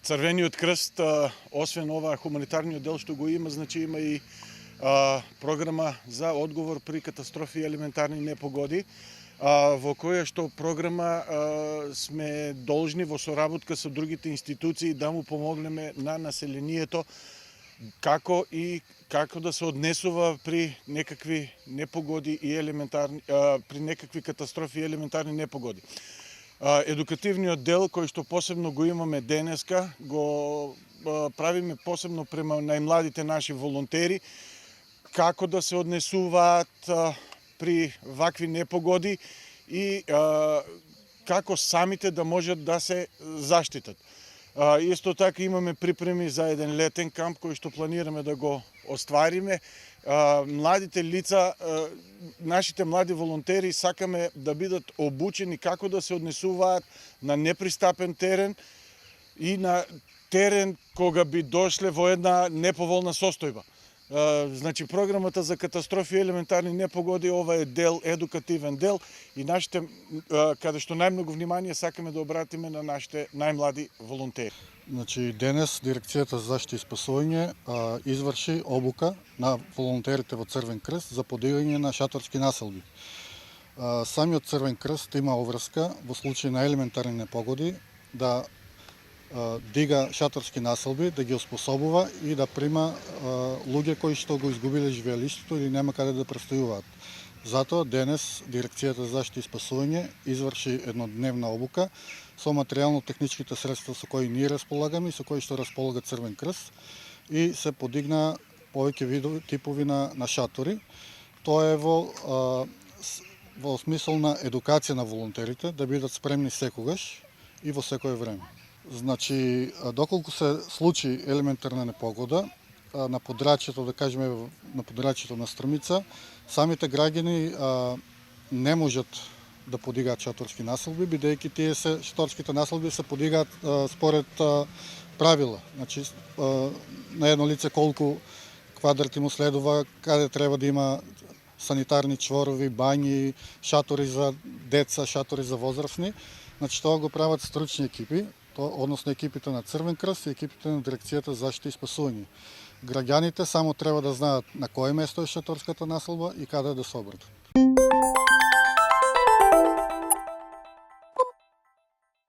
Црвениот крст, освен ова хуманитарниот дел што го има, значи има и програма за одговор при катастрофи и елементарни непогоди, во која што програма сме должни во соработка со другите институции да му помогнеме на населението како да се однесува при некакви непогоди и при некакви катастрофи и елементарни непогоди. Едукативниот дел кој што посебно го имаме денеска, го правиме посебно према најмладите наши волонтери, како да се однесуваат при вакви непогоди и како самите да можат да се заштитат. Исто така имаме припреми за еден летен камп кој што планираме да го оствариме. Младите лица, нашите млади волонтери сакаме да бидат обучени како да се однесуваат на непристапен терен и на терен кога би дошле во една неповолна состојба. Значи, програмата за катастрофи и елементарни непогоди, ова е дел, едукативен дел и нашите, каде што најмногу внимание сакаме да обратиме на нашите најмлади волонтери. Значи, денес Дирекцијата за заштита и спасување изврши обука на волонтерите во Црвен крст за подигање на шаторски населби. Самиот Црвен крст има обврска во случај на елементарни непогоди да дига шаторски населби, да ги оспособува и да прима луѓе кои што го изгубиле живеалиштето или нема каде да престојуваат. Затоа денес Дирекцијата за заштита и спасување изврши еднодневна обука со материјално-техничките средства со кои ние располагаме и со кои што располага Црвен крст и се подигна повеќе видови типови на шатори. Тоа е во смисол на едукација на волонтерите да бидат спремни секогаш и во секое време. Значи, доколку се случи елементарна непогода на подрачјето, да кажеме на подрачјето на Стрмица, самите граѓани не можат да подигаат шаторски населби, бидејќи тие шаторските населби се подигаат според правила. Значи, на едно лице колку квадрати му следува, каде треба да има санитарни чворови, бањи, шатори за деца, шатори за возрастни. Значи, тоа го прават стручни екипи, односно екипите на Црвен крст и екипите на Дирекцијата за заштита и спасување. Граѓаните само треба да знаат на кое место е шаторската населба и каде да се обратат.